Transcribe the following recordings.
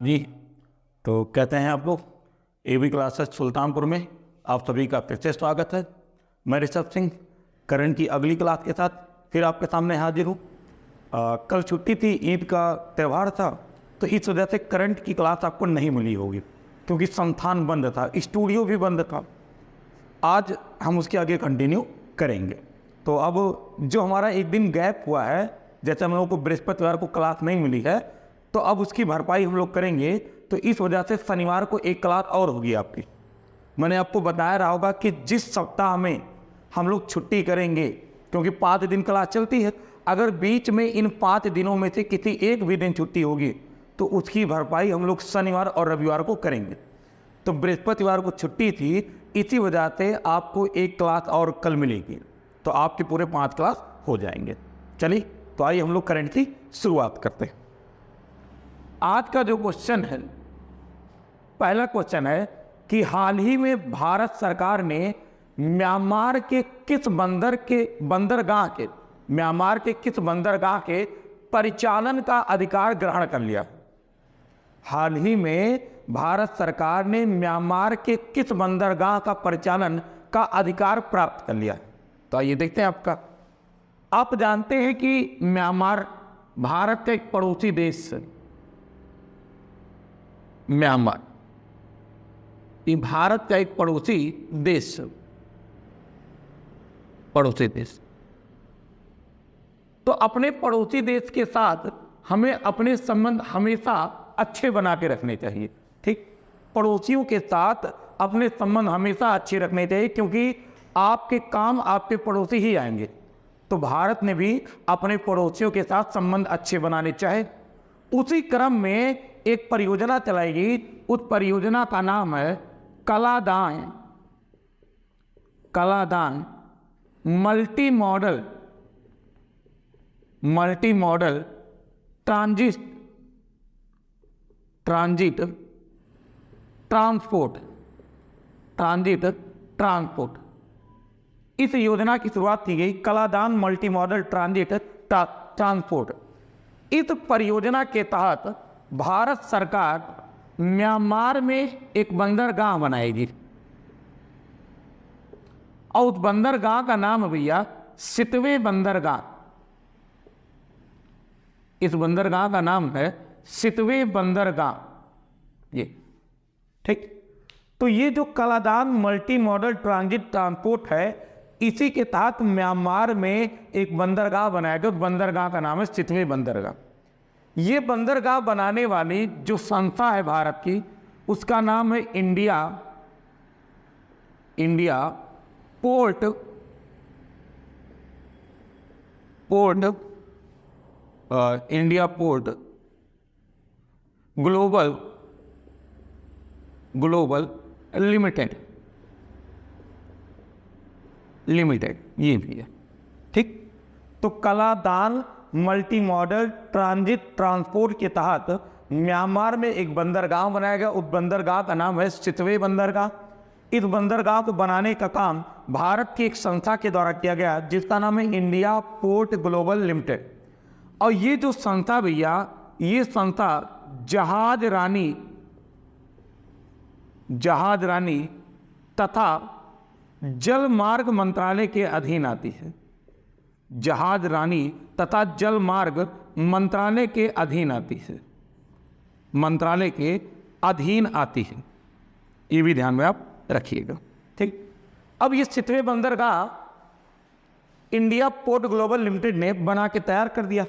जी। तो कहते हैं आप लोग एबी क्लासेस सुल्तानपुर में आप सभी का फिर से स्वागत है। मैं ऋषभ सिंह करंट की अगली क्लास के साथ फिर आपके सामने हाजिर हूँ। कल छुट्टी थी, ईद का त्यौहार था, तो इस वजह से करंट की क्लास आपको नहीं मिली होगी क्योंकि संस्थान बंद था, स्टूडियो भी बंद था। आज हम उसके आगे कंटिन्यू करेंगे। तो अब जो हमारा एक दिन गैप हुआ है, जैसे हम लोगों को बृहस्पतिवार को क्लास नहीं मिली है, तो अब उसकी भरपाई हम लोग करेंगे। तो इस वजह से शनिवार को एक क्लास और होगी आपकी। मैंने आपको बताया रहा होगा कि जिस सप्ताह में हम लोग छुट्टी करेंगे, क्योंकि 5 दिन क्लास चलती है, अगर बीच में इन 5 दिनों में से किसी एक भी दिन छुट्टी होगी तो उसकी भरपाई हम लोग शनिवार और रविवार को करेंगे। तो बृहस्पतिवार को छुट्टी थी, इसी वजह से आपको एक क्लास और कल मिलेगी, तो आपके पूरे 5 क्लास हो जाएंगे। चलिए, तो आइए हम लोग करंट की शुरुआत करते हैं। आज का जो क्वेश्चन है, पहला क्वेश्चन है कि हाल ही में भारत सरकार ने म्यांमार के किस बंदरगाह के परिचालन का अधिकार ग्रहण कर लिया। हाल ही में भारत सरकार ने म्यांमार के किस बंदरगाह का परिचालन का अधिकार प्राप्त कर लिया। तो आइए देखते हैं आपका। आप जानते हैं कि म्यांमार भारत का एक पड़ोसी देश है। म्यांमार ये भारत का एक पड़ोसी देश है, पड़ोसी देश। तो अपने पड़ोसी देश के साथ हमें अपने संबंध हमेशा अच्छे बना के रखने चाहिए। ठीक, पड़ोसियों के साथ अपने संबंध हमेशा अच्छे रखने चाहिए, क्योंकि आपके काम आपके पड़ोसी ही आएंगे। तो भारत ने भी अपने पड़ोसियों के साथ संबंध अच्छे बनाने चाहे। उसी क्रम में एक परियोजना चलाएगी, उस परियोजना का नाम है Kaladan multi modal transit transport. इस योजना की शुरुआत की गई, Kaladan multi modal transit transport. इस परियोजना के तहत भारत सरकार म्यांमार में एक बंदरगाह बनाएगी और उस बंदरगाह का नाम है भैया सितवे बंदरगाह। इस बंदरगाह का नाम है सितवे बंदरगाह। ये ठीक। तो ये जो Kaladan multi modal transit transport है, इसी के तहत म्यांमार में एक बंदरगाह बनाया गया। उस बंदरगाह का नाम है सितवे बंदरगाह। ये बंदरगाह बनाने वाली जो संस्था है भारत की, उसका नाम है इंडिया पोर्ट ग्लोबल लिमिटेड। ये भी है। ठीक। तो Kaladan multi modal transit transport के तहत म्यांमार में एक बंदरगाह बनाया गया। उस बंदरगाह का नाम है सितवे बंदरगाह। इस बंदरगाह को बनाने का काम भारत की एक संस्था के द्वारा किया गया, जिसका नाम है इंडिया पोर्ट ग्लोबल लिमिटेड। और ये जो संस्था भैया, ये संस्था जहाज रानी तथा जल मार्ग मंत्रालय के अधीन आती है। जहाज रानी तथा जल मार्ग मंत्रालय के अधीन आती है। ये भी ध्यान में आप रखिएगा। ठीक। अब ये सितवे बंदरगाह इंडिया पोर्ट ग्लोबल लिमिटेड ने बना के तैयार कर दिया।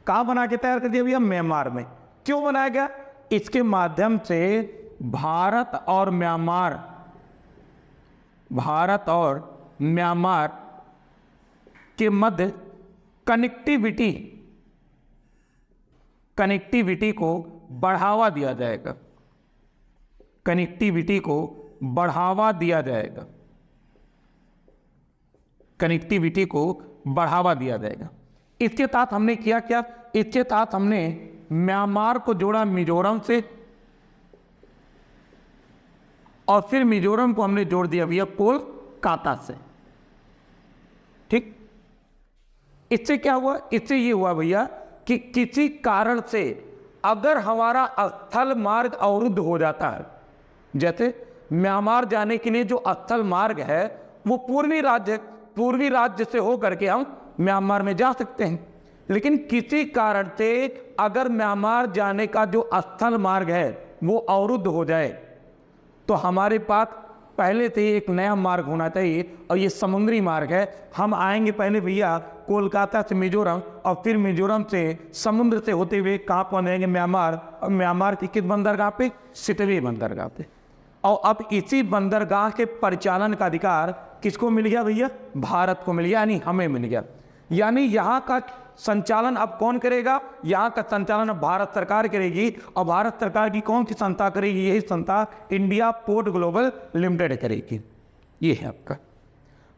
कहाँ बना के तैयार कर दिया भैया? म्यांमार में। क्यों बनाया गया? इसके माध्यम से भारत और म्यांमार के मध्य कनेक्टिविटी को बढ़ावा दिया जाएगा। कनेक्टिविटी को बढ़ावा दिया जाएगा। इसके तहत हमने किया क्या? इसके तहत हमने म्यांमार को जोड़ा मिजोरम से, और फिर मिजोरम को हमने जोड़ दिया भैया कोलकाता से। ठीक। इससे क्या हुआ? इससे ये हुआ भैया कि किसी कारण से अगर हमारा स्थल मार्ग अवरुद्ध हो जाता है, जैसे म्यांमार जाने के लिए जो स्थल मार्ग है वो पूर्वी राज्य से होकर के हम म्यांमार में जा सकते हैं, लेकिन किसी कारण से अगर म्यांमार जाने का जो स्थल मार्ग है वो अवरुद्ध हो जाए तो हमारे पास पहले से ही एक नया मार्ग होना चाहिए, और ये समुद्री मार्ग है। हम आएंगे पहले भैया कोलकाता से मिजोरम, और फिर मिजोरम से समुद्र से होते हुए कहाँ पहुँचेंगे? म्यांमार, और म्यांमार की किस बंदरगाह पे? सिटवे बंदरगाह पे। और अब इसी बंदरगाह के परिचालन का अधिकार किसको मिल गया भैया? भारत को मिल गया, यानी हमें मिल गया। यानी यहाँ का संचालन अब कौन करेगा? यहाँ का संचालन अब भारत सरकार करेगी, और भारत सरकार की कौन सी संस्था करेगी? यही संस्था इंडिया पोर्ट ग्लोबल लिमिटेड करेगी। ये है आपका।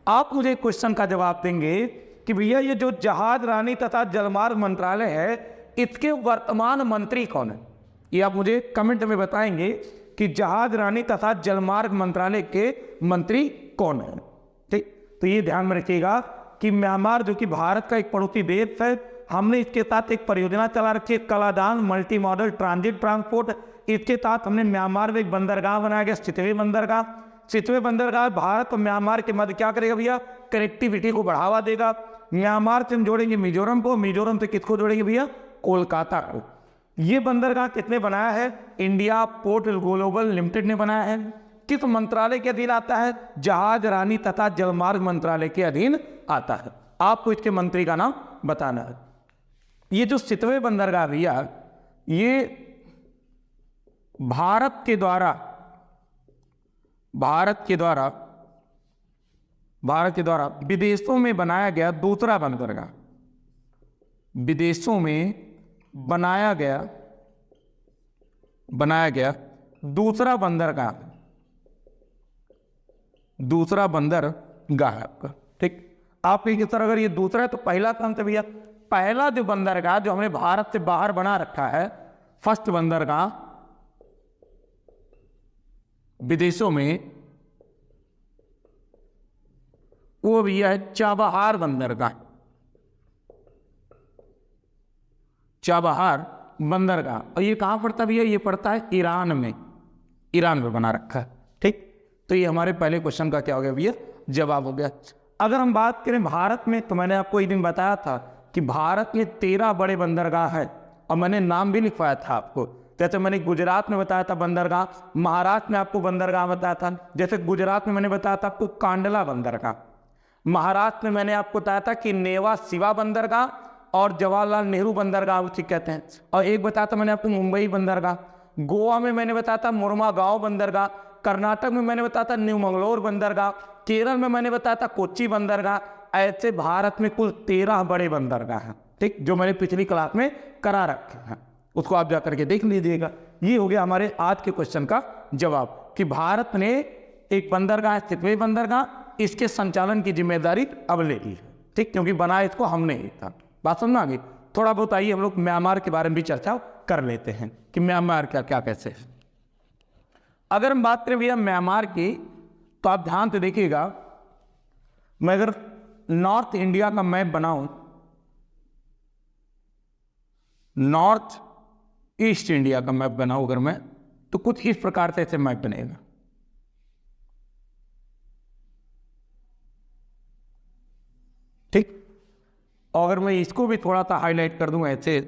आप मुझे क्वेश्चन का जवाब देंगे कि भैया ये जो जहाज रानी तथा जलमार्ग मंत्रालय है इसके वर्तमान मंत्री कौन है? ये आप मुझे कमेंट में बताएंगे कि जहाज रानी तथा जलमार्ग मंत्रालय के मंत्री कौन है। ठीक, तो ये ध्यान में रखिएगा कि म्यांमार जो कि भारत का एक पड़ोसी देश है, हमने इसके साथ एक परियोजना चला रखी है Kaladan multi modal transit transport. इसके साथ हमने म्यांमार में एक बंदरगाह बनाया गया, सिटवे बंदरगाह। सिटवे बंदरगाह भारत और म्यांमार के मध्य क्या करेगा भैया? कनेक्टिविटी को बढ़ावा देगा। म्यांमार से हम जोड़ेंगे मिजोरम को, मिजोरम से किसको जोड़ेंगे भैया? कोलकाता को। ये बंदरगाह किसने बनाया है? इंडिया पोर्ट ग्लोबल लिमिटेड ने बनाया है। किस मंत्रालय के अधीन आता है? जहाज रानी तथा जलमार्ग मंत्रालय के अधीन आता है। आपको इसके मंत्री का नाम बताना है। ये जो सिटवे बंदरगाह भैया, ये भारत के द्वारा विदेशों में बनाया गया दूसरा बंदरगाह, विदेशों में बनाया गया दूसरा बंदरगाह है आपका। ठीक, आप किस तरह अगर ये दूसरा है तो पहला कौन सा भैया? पहला जो बंदरगाह जो हमने भारत से बाहर बना रखा है, फर्स्ट बंदरगाह विदेशों में, वो भैया है चाबहार बंदरगाह। चाबहार बंदरगाह, और ये कहाँ पड़ता है भैया? ये पड़ता है ईरान में बना रखा है। ठीक, तो ये हमारे पहले क्वेश्चन का क्या हो गया भैया? जवाब हो गया। अगर हम बात करें भारत में, तो मैंने आपको एक दिन बताया था कि भारत में 13 बड़े बंदरगाह है, और मैंने नाम भी लिखवाया था आपको। जैसे मैंने गुजरात में बताया था बंदरगाह, महाराष्ट्र में आपको बंदरगाह बताया था। जैसे गुजरात में मैंने बताया था आपको कांडला बंदरगाह, महाराष्ट्र में मैंने आपको बताया था कि नेवा शिवा बंदरगाह और जवाहरलाल नेहरू बंदरगाह उसे कहते हैं। और एक बताया था मैंने आपको मुंबई बंदरगाह। गोवा में मैंने बताया था मुर्मागांव बंदरगाह। कर्नाटक में मैंने बताया था न्यू मंगलोर बंदरगाह। केरल में मैंने बताया था कोच्चि बंदरगाह। ऐसे भारत में कुल 13 बड़े बंदरगाह हैं। ठीक, जो मैंने पिछली क्लास में करा रखे हैं, उसको आप जाकर के देख लीजिएगा। ये हो गया हमारे आज के क्वेश्चन का जवाब कि भारत ने एक बंदरगाह सिटवे बंदरगाह, इसके संचालन की जिम्मेदारी अब ले ली है। ठीक, क्योंकि बनाया इसको हमने ही था। बात समझ में आ गई? थोड़ा बहुत आइए हम लोग म्यांमार के बारे में भी चर्चा कर लेते हैं कि म्यांमार क्या कैसे है। अगर हम बात करें भैया म्यांमार की, तो आप ध्यान से देखिएगा, मैं अगर नॉर्थ इंडिया का मैप बनाऊं, नॉर्थ ईस्ट इंडिया का मैप बनाऊं अगर मैं, तो कुछ इस प्रकार से ऐसे मैप बनेगा। ठीक, और अगर मैं इसको भी थोड़ा सा हाईलाइट कर दूं ऐसे,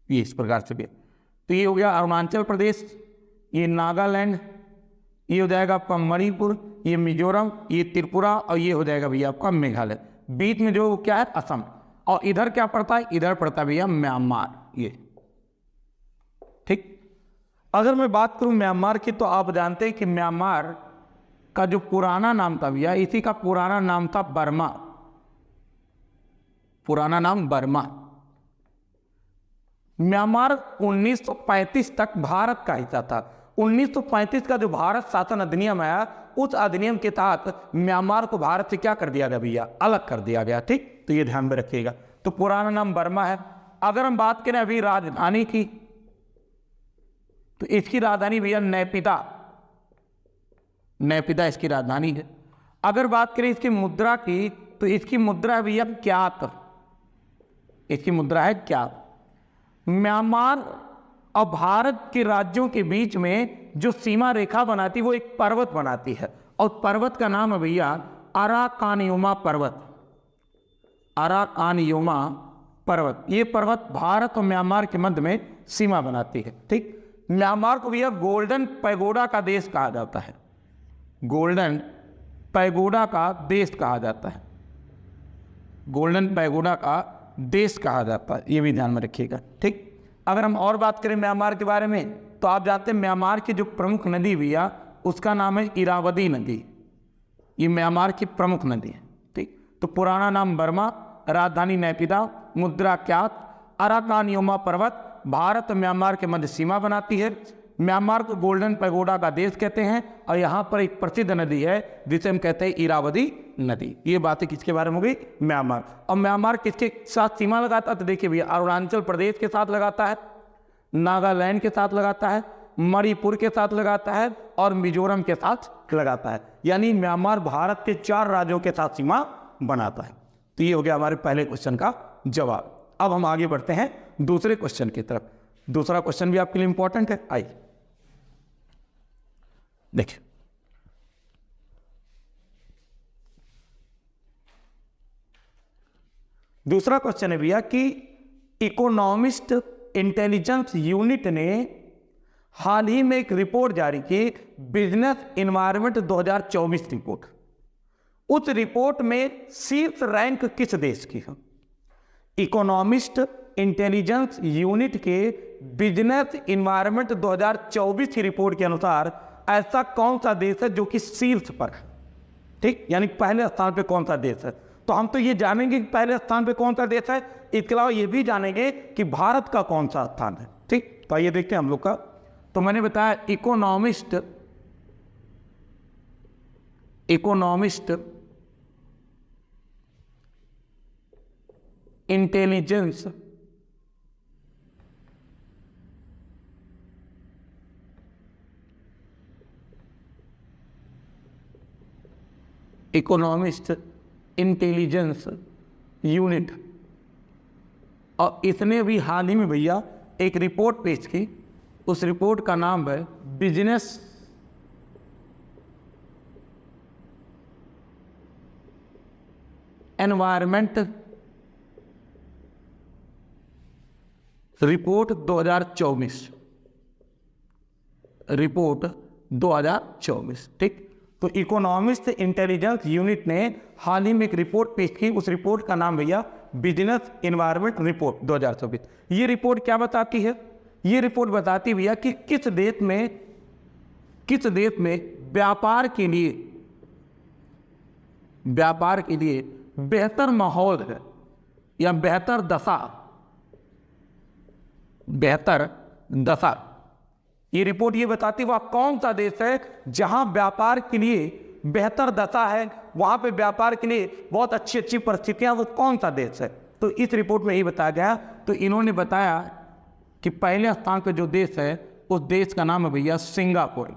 ये इस प्रकार से भी, तो ये हो गया अरुणाचल प्रदेश, ये नागालैंड, ये हो जाएगा आपका मणिपुर, ये मिजोरम, ये त्रिपुरा, और ये हो जाएगा भैया आपका मेघालय। बीच में जो क्या है? असम। और इधर क्या पड़ता है? इधर पड़ता है भैया म्यांमार। ये ठीक, अगर मैं बात करूं म्यांमार की, तो आप जानते हैं कि म्यांमार का जो पुराना नाम था भैया, इसी का पुराना नाम था बर्मा। पुराना नाम बर्मा। म्यांमार 1935 तक भारत का हिस्सा था। 1935 का जो भारत शासन अधिनियम आया, उस अधिनियम के तहत म्यांमार को भारत से क्या कर दिया गया भैया? अलग कर दिया गया। ठीक, तो ये ध्यान में रखिएगा। तो पुराना नाम बर्मा है। अगर हम बात करें अभी राजधानी की, तो इसकी राजधानी भैया नैपिता इसकी राजधानी है। अगर बात करें इसकी मुद्रा की, तो इसकी मुद्रा है भैया क्यात, इसकी मुद्रा है क्यात। म्यांमार और भारत के राज्यों के बीच में जो सीमा रेखा बनाती है वो एक पर्वत बनाती है, और पर्वत का नाम है भैया अराकानयुमा पर्वत, अराकानयुमा पर्वत। ये पर्वत भारत और म्यांमार के मध्य में सीमा बनाती है। ठीक, म्यांमार को भैया गोल्डन पैगोडा का देश कहा जाता है, गोल्डन पैगोडा का देश कहा जाता है, गोल्डन पैगोडा का देश कहा जाता है, ये भी ध्यान में रखिएगा। ठीक, अगर हम और बात करें म्यांमार के बारे में, तो आप जानते हैं म्यांमार की जो प्रमुख नदी भैया उसका नाम है इरावदी नदी, ये म्यांमार की प्रमुख नदी है। ठीक, तो पुराना नाम बर्मा, राजधानी नैपिदा, मुद्रा क्यात, अराकानयुमा पर्वत भारत और म्यांमार के मध्य सीमा बनाती है। म्यांमार को गोल्डन पैगोडा का देश कहते हैं, और यहाँ पर एक प्रसिद्ध नदी है जिसे हम कहते हैं इरावदी नदी। ये बातें किसके बारे में हो गई? म्यांमार। और म्यांमार किसके साथ सीमा लगाता है? तो देखिए भैया, अरुणाचल प्रदेश के साथ लगाता है, नागालैंड के साथ लगाता है, मणिपुर के साथ लगाता है, और मिजोरम के साथ लगाता है। यानी म्यांमार भारत के 4 राज्यों के साथ सीमा बनाता है। तो ये हो गया हमारे पहले क्वेश्चन का जवाब। अब हम आगे बढ़ते हैं दूसरे क्वेश्चन की तरफ। दूसरा क्वेश्चन भी आपके लिए इंपॉर्टेंट है, आइए देखिए। दूसरा क्वेश्चन है भैया कि इकोनॉमिस्ट इंटेलिजेंस यूनिट ने हाल ही में एक रिपोर्ट जारी की, बिजनेस एनवायरनमेंट 2024 रिपोर्ट। उस रिपोर्ट में शीर्ष रैंक किस देश की है? इकोनॉमिस्ट इंटेलिजेंस यूनिट के बिजनेस एनवायरनमेंट 2024 की रिपोर्ट के अनुसार ऐसा कौन सा देश है जो कि शीर्ष पर है? ठीक, यानी पहले स्थान पे कौन सा देश है। तो हम तो ये जानेंगे कि पहले स्थान पे कौन सा देश है, इसके अलावा ये भी जानेंगे कि भारत का कौन सा स्थान है। ठीक, तो ये देखते हैं हम लोग का। तो मैंने बताया economist intelligence economist intelligence unit, और इसने भी हाल ही में भैया एक रिपोर्ट पेश की। उस रिपोर्ट का नाम है बिजनेस एनवायरनमेंट रिपोर्ट 2024, रिपोर्ट 2024। ठीक, तो इकोनॉमिस्ट इंटेलिजेंस यूनिट ने हाल ही में एक रिपोर्ट पेश की। उस रिपोर्ट का नाम भैया बिजनेस एनवायरनमेंट रिपोर्ट 2024। ये रिपोर्ट क्या बताती है? ये रिपोर्ट बताती भैया कि किस देश में व्यापार के लिए बेहतर माहौल है या बेहतर दशा। ये रिपोर्ट ये बताती है वह कौन सा देश है जहां व्यापार के लिए बेहतर दशा है, वहां पे व्यापार के लिए बहुत अच्छी परिस्थितियां, वो कौन सा देश है। तो इस रिपोर्ट में यही बताया गया। तो इन्होंने बताया कि पहले स्थान पे जो देश है उस देश का नाम है भैया सिंगापुर।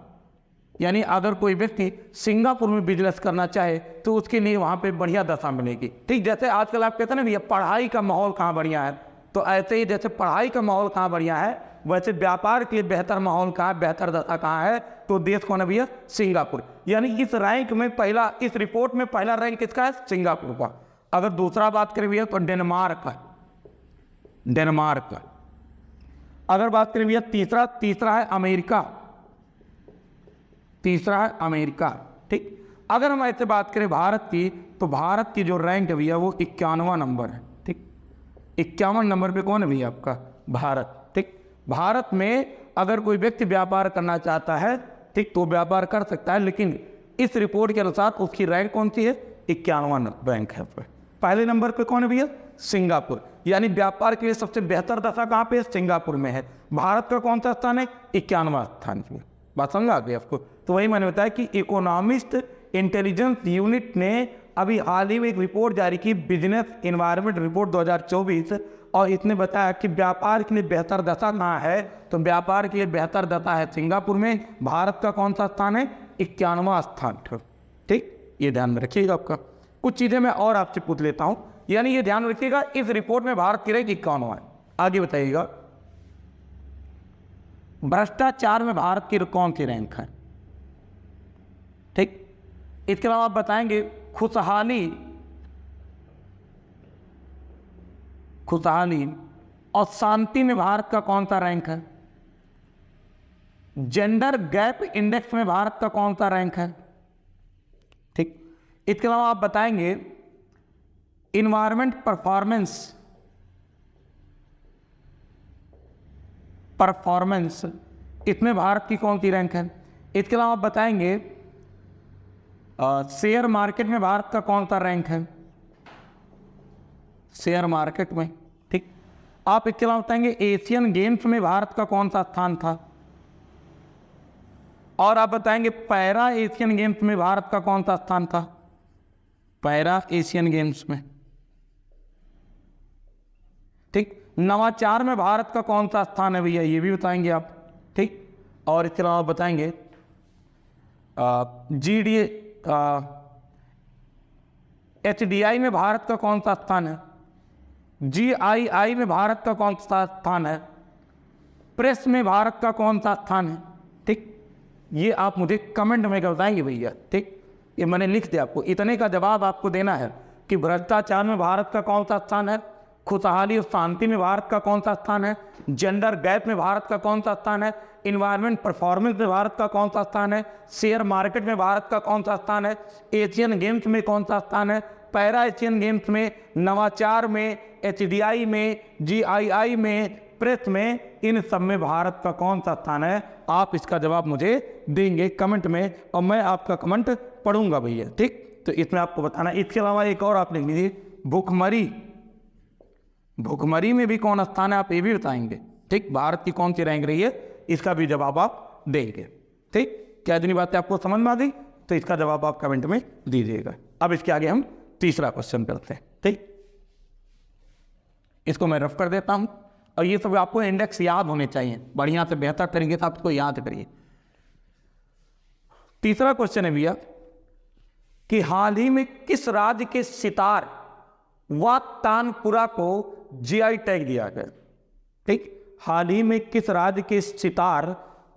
यानी अगर कोई व्यक्ति सिंगापुर में बिजनेस करना चाहे तो उसके लिए वहाँ पे बढ़िया दशा मिलेगी। ठीक, जैसे आजकल आप कहते हैं ना भैया पढ़ाई का माहौल कहाँ बढ़िया है, तो ऐसे ही जैसे पढ़ाई का माहौल कहाँ बढ़िया है, वैसे व्यापार के लिए बेहतर माहौल कहाँ है, बेहतर दशा कहाँ है, तो देश कौन है भैया? सिंगापुर। यानी इस रैंक में पहला, इस रिपोर्ट में पहला रैंक किसका है? सिंगापुर का। अगर दूसरा बात करें भैया तो डेनमार्क का। अगर बात करें भैया तीसरा है अमेरिका। ठीक, अगर हम ऐसे बात करें भारत की, तो भारत की जो रैंक है भैया वो 51वां नंबर है। ठीक, 51 नंबर पे कौन है भैया? आपका भारत। ठीक, भारत में अगर कोई व्यक्ति व्यापार करना चाहता है, ठीक, तो व्यापार कर सकता है, लेकिन इस रिपोर्ट के अनुसार उसकी रैंक कौन सी है? 51वां रैंक है। पहले नंबर पे कौन है भैया? सिंगापुर। यानी व्यापार के लिए सबसे बेहतर दशा कहाँ पे है? सिंगापुर में है। भारत का कौन सा स्थान है? 51वां स्थान पे। बात समझ आ गई आपको? तो वही मैंने बताया कि इकोनॉमिस्ट इंटेलिजेंस यूनिट ने अभी हाल ही में एक रिपोर्ट जारी की, बिजनेस एनवायरनमेंट रिपोर्ट 2024, और इसने बताया कि व्यापार के लिए बेहतर दशा कहाँ है, तो व्यापार के लिए बेहतर दशा है सिंगापुर में। भारत का कौन सा स्थान है? 51वां स्थान। ठीक, ये ध्यान में रखिएगा। आपका कुछ चीज़ें मैं और आपसे पूछ लेता हूँ, यानी ये ध्यान रखिएगा इस रिपोर्ट में भारत की रैंक 51वां है। आगे बताइएगा, भ्रष्टाचार में भारत की कौन सी रैंक है? ठीक। इसके अलावा आप बताएंगे खुशहाली और शांति में भारत का कौन सा रैंक है? जेंडर गैप इंडेक्स में भारत का कौन सा रैंक है? ठीक। इसके अलावा आप बताएंगे इन्वायरमेंट परफॉर्मेंस इसमें भारत की कौन सी रैंक है? इसके अलावा आप बताएंगे शेयर मार्केट में भारत का कौन सा रैंक है? शेयर मार्केट में। ठीक। आप इसके अलावा बताएंगे एशियन गेम्स में भारत का कौन सा स्थान था? और आप बताएंगे पैरा एशियन गेम्स में भारत का कौन सा स्थान था? पैरा एशियन गेम्स में। ठीक। नवाचार में भारत का कौन सा स्थान है भैया, ये भी बताएंगे आप। ठीक। और इसके अलावा बताएंगे HDI में भारत का कौन सा स्थान है? GII में भारत का कौन सा स्थान है? प्रेस में भारत का कौन सा स्थान है? ठीक। ये आप मुझे कमेंट में बताएंगे भैया। ठीक। ये मैंने लिख दिया आपको, इतने का जवाब आपको देना है कि भ्रष्टाचार में भारत का कौन सा स्थान है, खुशहाली और शांति में भारत का कौन सा स्थान है, जेंडर गैप में भारत का कौन सा स्थान है, इन्वायरमेंट परफॉर्मेंस में भारत का कौन सा स्थान है, शेयर मार्केट में भारत का कौन सा स्थान है, एशियन गेम्स में कौन सा स्थान है, पैरा एशियन गेम्स में, नवाचार में, HDI में, GII में, प्रेस में, इन सब में भारत का कौन सा स्थान है? आप इसका जवाब मुझे देंगे कमेंट में और मैं आपका कमेंट पढ़ूंगा भैया। ठीक। तो इसमें आपको बताना। इसके अलावा एक और आप लिख लीजिए भुखमरी में भी कौन स्थान है, आप ये भी बताएंगे। ठीक। भारत की कौन सी रैंक रही है, इसका भी जवाब आप देंगे। ठीक। क्या इतनी बातें आपको समझ में आ गई? तो इसका जवाब आप कमेंट में दीजिएगा। अब इसके आगे हम तीसरा क्वेश्चन करते हैं। ठीक। इसको मैं रफ कर देता हूं और ये सब आपको इंडेक्स याद होने चाहिए, बढ़िया से बेहतर तरीके से आप इसको याद करिए। तीसरा क्वेश्चन है भैया कि हाल ही में किस राज्य के सितार व तानपुरा को GI टैग दिया गया? ठीक। हाल ही में किस राज्य के सितार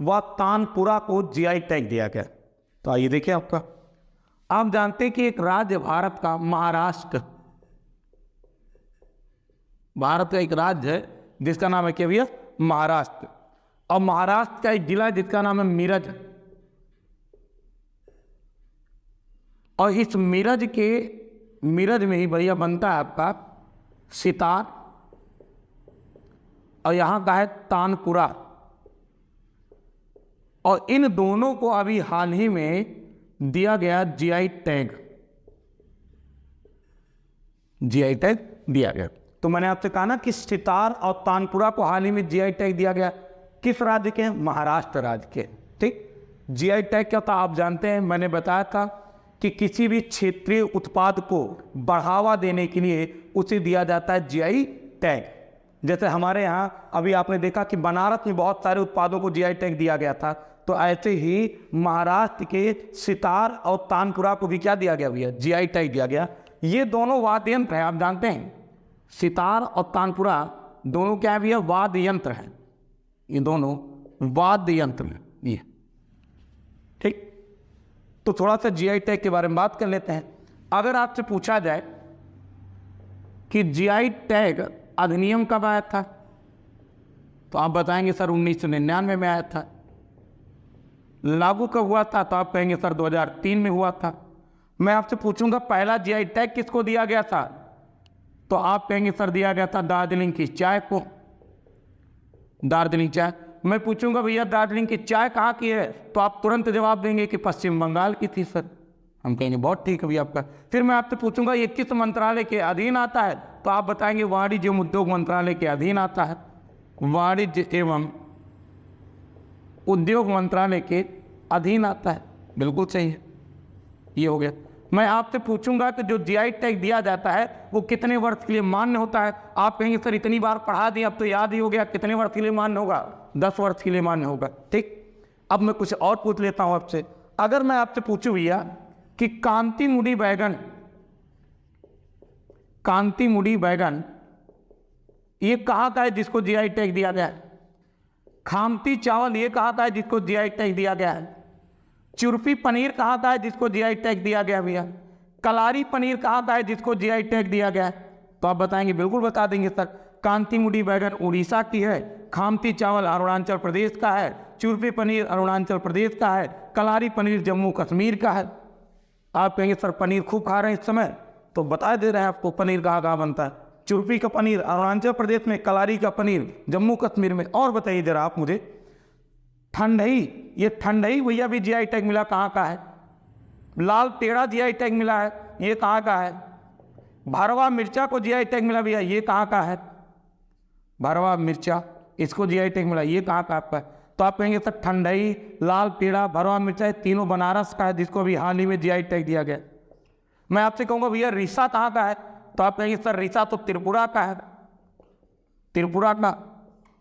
व तानपुरा को GI टैग दिया गया? तो आइए देखिए आपका, आप जानते हैं कि एक राज्य भारत का महाराष्ट्र, भारत का एक राज्य है जिसका नाम है क्या भैया? महाराष्ट्र। और महाराष्ट्र का एक जिला जिसका नाम है मिरज, और इस मिरज में ही भैया बनता है आपका सितार, और यहां का है तानपुरा। और इन दोनों को अभी हाल ही में दिया गया GI टैग, GI टैग दिया गया। तो मैंने आपसे कहा ना कि सितार और तानपुरा को हाल ही में GI टैग दिया गया। किस राज्य के? महाराष्ट्र राज्य के। ठीक। GI टैग क्या था आप जानते हैं, मैंने बताया था कि किसी भी क्षेत्रीय उत्पाद को बढ़ावा देने के लिए उसे दिया जाता है GI टैग। जैसे हमारे यहाँ अभी आपने देखा कि बनारस में बहुत सारे उत्पादों को GI टैग दिया गया था, तो ऐसे ही महाराष्ट्र के सितार और तानपुरा को भी क्या दिया गया भैया? GI टैग दिया गया। ये दोनों वाद्य यंत्र हैं, आप जानते हैं सितार और तानपुरा दोनों क्या है भैया? वाद्य यंत्र हैं। ये दोनों वाद्य यंत्र हैं ये। ठीक। तो थोड़ा सा GI टैग के बारे में बात कर लेते हैं। अगर आपसे पूछा जाए कि GI टैग अधिनियम कब आया था, तो आप बताएंगे सर 1999 में आया था। लागू कब हुआ था, तो आप कहेंगे सर 2003 में हुआ था। मैं आपसे पूछूंगा पहला GI टैग किसको दिया गया था, तो आप कहेंगे सर दिया गया था दार्जिलिंग की चाय को, दार्जिलिंग चाय। मैं पूछूंगा भैया दार्जिलिंग की चाय कहाँ की है, तो आप तुरंत जवाब देंगे कि पश्चिम बंगाल की थी सर। हम कहेंगे बहुत ठीक है भैया आपका। फिर मैं आपसे पूछूंगा ये किस मंत्रालय के अधीन आता है, तो आप बताएंगे वाणिज्य एवं उद्योग मंत्रालय के अधीन आता है। वाणिज्य एवं उद्योग मंत्रालय के अधीन आता है, बिल्कुल सही है, ये हो गया। मैं आपसे पूछूंगा कि जो GI टैग दिया जाता है वो कितने वर्ष के लिए मान्य होता है, आप कहेंगे सर इतनी बार पढ़ा दिया अब तो याद ही हो गया, कितने वर्ष के लिए मान्य होगा? 10 वर्ष के लिए मान्य होगा। ठीक। अब मैं कुछ और पूछ लेता हूं आपसे। अगर मैं आपसे पूछूं भैया कि कांतिमुडी बैगन, कांतिमुडी बैगन ये कहाँ का है जिसको जीआई टैग दिया गया है? खामती चावल ये कहाँ का है जिसको जीआई टैग दिया गया है? चुरपी पनीर कहाँ का है जिसको जीआई टैग दिया गया भैया? कलारी पनीर कहाँ का है जिसको जीआई टैग दिया गया है? तो आप बताएंगे, बिल्कुल बता देंगे सर। कांतिमुडी बैगन उड़ीसा की है, खामती चावल अरुणाचल प्रदेश का है, चुरपी पनीर अरुणाचल प्रदेश का है, कलारी पनीर जम्मू कश्मीर का है। आप कहेंगे सर पनीर खूब खा रहे हैं इस समय, तो बता दे रहे हैं आपको पनीर कहाँ कहाँ बनता है। चुरपी का पनीर अरुणाचल प्रदेश में, कलारी का पनीर जम्मू कश्मीर में। और बताइए जरा आप मुझे, ठंडई, ये ठंडई भैया भी जीआई टैग मिला, कहाँ का है? लाल पेड़ा जीआई टैग मिला है, ये कहाँ का है? भरवा मिर्चा को जीआई टैग मिला भैया, ये कहाँ का है? भरवा मिर्चा इसको जीआई टैग मिला, ये कहाँ का आपका है? तो आप कहेंगे सर ठंडई, लाल पेड़ा, भरवा मिर्चा, ये तीनों बनारस का है जिसको भी हाल ही में जीआई टैग दिया गया। मैं आपसे कहूँगा भैया रिसा कहाँ का है? तो आप कहेंगे सर रिसा तो त्रिपुरा का है, त्रिपुरा का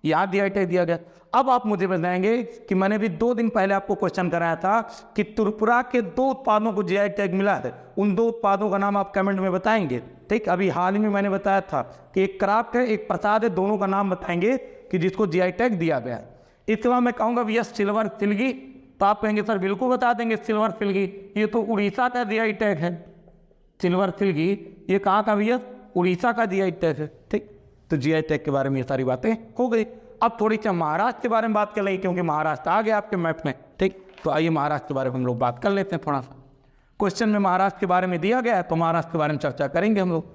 यहाँ जीआई टैग दिया गया। अब आप मुझे बताएंगे कि मैंने भी 2 दिन पहले आपको क्वेश्चन कराया था कि त्रिपुरा के 2 उत्पादों को जीआई टैग मिला है, उन 2 उत्पादों का नाम आप कमेंट में बताएंगे। ठीक, अभी हाल ही में मैंने बताया था कि एक क्राफ्ट है, एक प्रसाद है, दोनों का नाम बताएंगे कि जिसको जीआई टैग दिया गया है। इसके बाद मैं कहूँगा भैया सिल्वर सिल्गी, तो आप कहेंगे सर बिल्कुल बता देंगे सिल्वर सिल्गी, ये तो उड़ीसा का जीआई टैग है। सिल्वर सिल्गी ये कहाँ का भैया? उड़ीसा का जीआई टैग है। ठीक, तो जीआई टैग के बारे में ये सारी बातें हो गई। अब थोड़ी सी महाराष्ट्र के बारे में बात कर लेंगे, क्योंकि महाराष्ट्र आ गया आपके मैप में। ठीक, तो आइए महाराष्ट्र के बारे में हम लोग बात कर लेते हैं। थोड़ा सा क्वेश्चन में महाराष्ट्र के बारे में दिया गया है, तो महाराष्ट्र के बारे में चर्चा करेंगे हम लोग।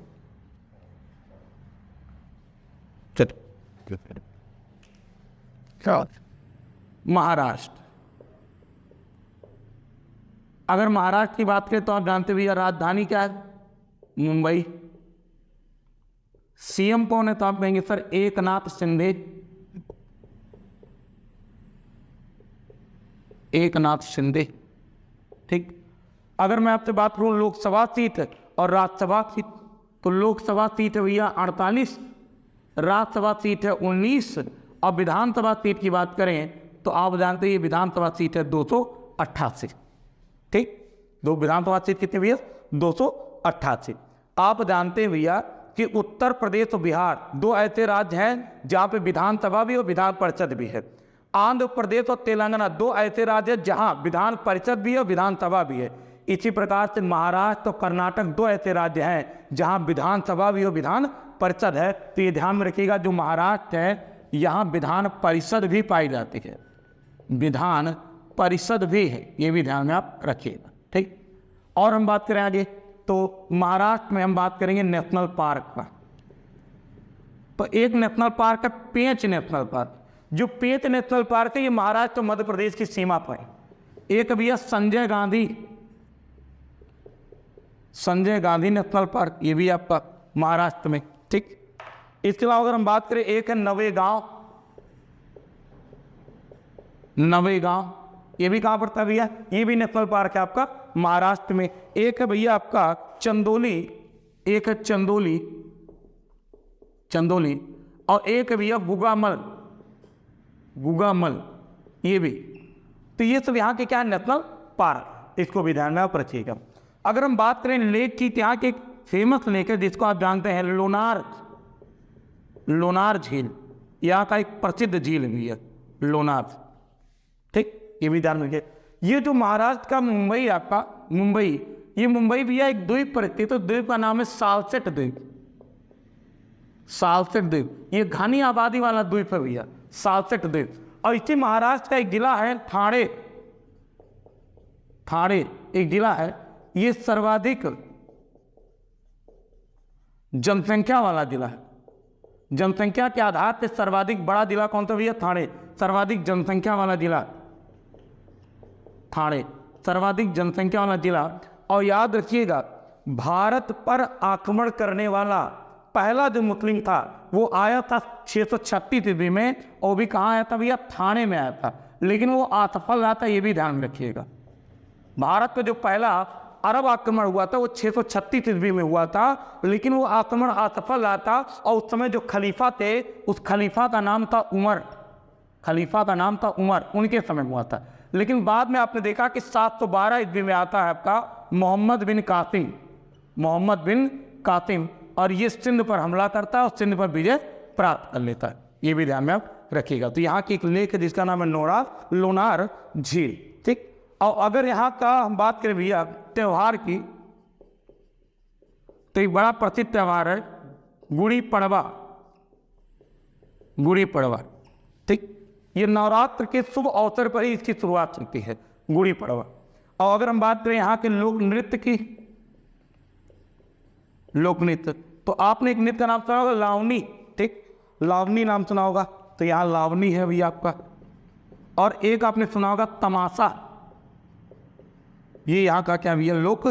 महाराष्ट्र, अगर महाराष्ट्र की बात करें तो आप जानते भैया राजधानी क्या है? मुंबई। सीएम कौन है? तो आप कहेंगे सर एकनाथ शिंदे, एकनाथ शिंदे। ठीक, अगर मैं आपसे बात करूं लोकसभा सीट और राज्यसभा सीट, तो लोकसभा सीट है भैया 48, राज्यसभा सीट है 19, और विधानसभा सीट की बात करें तो आप जानते हैं ये विधानसभा सीट है 288। ठीक, 2 विधानसभा सीट कितने भैया? 288। आप जानते हैं भैया कि उत्तर प्रदेश और बिहार 2 ऐसे राज्य हैं जहाँ पे विधानसभा भी और विधान परिषद भी है। आंध्र प्रदेश और तेलंगाना 2 ऐसे राज्य हैं जहाँ विधान परिषद भी है और विधानसभा भी है। इसी प्रकार से महाराष्ट्र और कर्नाटक 2 ऐसे राज्य हैं जहाँ विधानसभा भी और विधान परिषद है। तो ये ध्यान में रखिएगा, जो महाराष्ट्र है यहाँ विधान परिषद भी पाई जाती है, विधान परिषद भी है, ये भी ध्यान में आप रखिएगा। ठीक, और हम बात करें आगे, तो महाराष्ट्र में हम बात करेंगे नेशनल पार्क का। तो एक नेशनल पार्क है पेंच नेशनल पार्क। जो पेंच नेशनल पार्क है ये महाराष्ट्र और मध्य प्रदेश की सीमा पर है। एक भैया संजय गांधी, संजय गांधी नेशनल पार्क, ये भी आपका महाराष्ट्र में। ठीक, इसके अलावा अगर हम बात करें एक है नवेगांव, नवेगांव ये भी कहाँ पड़ता है भैया? ये भी नेशनल पार्क है आपका महाराष्ट्र में। एक है भैया आपका चंदोली, एक है चंदोली, चंदोली, और एक है भैया गुगामल, गुगामल ये भी। तो ये सब यहाँ के क्या है? नेशनल पार्क, इसको भी ध्यान में आप रखिएगा। अगर हम बात करें लेक की, यहाँ के एक फेमस लेक है जिसको आप जानते हैं लोनार, लोनार झील, यहाँ का एक प्रसिद्ध झील भी है लोनार। ठीक, ये भी ध्यान रखिए। ये जो महाराष्ट्र का मुंबई आपका, मुंबई, ये मुंबई भैया एक द्वीप पर स्थित है। तो द्वीप का नाम है सालसेट द्वीप, सालसेट द्वीप, ये घनी आबादी वाला द्वीप है भैया सालसेट द्वीप। और इसी महाराष्ट्र का एक जिला है ठाणे, ठाणे एक जिला है, ये सर्वाधिक जनसंख्या वाला जिला है। जनसंख्या के आधार पर सर्वाधिक बड़ा जिला कौन सा भैया? ठाणे, सर्वाधिक जनसंख्या वाला जिला ठाणे, सर्वाधिक जनसंख्या वाला जिला। और याद रखिएगा भारत पर आक्रमण करने वाला पहला जो मुस्लिम था वो आया था 636 ईस्वी में, और भी कहाँ आया था भैया? ठाणे में आया था, लेकिन वो असफल रहा था, ये भी ध्यान में रखिएगा। भारत पे जो पहला अरब आक्रमण हुआ था वो 636 ईस्वी में हुआ था, लेकिन वो आक्रमण असफल रहा था। और उस समय जो खलीफा थे उस खलीफा का नाम था उमर, खलीफा का नाम था उमर, उनके समय हुआ था। लेकिन बाद में आपने देखा कि 712 ईस्वी में आता है आपका मोहम्मद बिन कासिम, मोहम्मद बिन कासिम, और ये सिंध पर हमला करता है और सिंध पर विजय प्राप्त कर लेता है। ये भी ध्यान में आप रखिएगा। तो यहाँ की एक लेक है जिसका नाम है लोनार झील, ठीक। और अगर यहाँ का हम बात करें भैया त्यौहार की, तो एक बड़ा प्रसिद्ध त्यौहार है गुड़ी पड़वा, गुड़ी पड़वा, ठीक। ये नवरात्र के शुभ अवसर पर ही इसकी शुरुआत होती है, गुड़ी पड़वा। और अगर हम बात करें यहाँ के लोक नृत्य की, लोक नृत्य, तो आपने एक नृत्य का नाम सुना होगा लावनी, ठीक, लावनी नाम सुना होगा, तो यहाँ लावनी है भैया आपका। और एक आपने सुना होगा तमाशा, ये यहाँ का क्या भैया लोक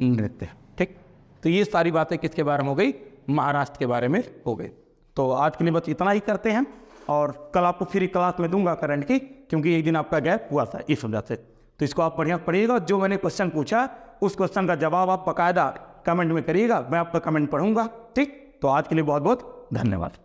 नृत्य, ठीक। तो ये सारी बातें किसके बारे में हो गई, महाराष्ट्र के बारे में हो गई। तो आज के लिए बस इतना ही करते हैं, और कल आपको फ्री क्लास में दूंगा करंट की, क्योंकि एक दिन आपका गैप हुआ था इस वजह से। तो इसको आप बढ़िया पढ़िएगा, जो मैंने क्वेश्चन पूछा उस क्वेश्चन का जवाब आप बाकायदा कमेंट में करिएगा, मैं आपका कमेंट पढ़ूंगा, ठीक। तो आज के लिए बहुत बहुत धन्यवाद।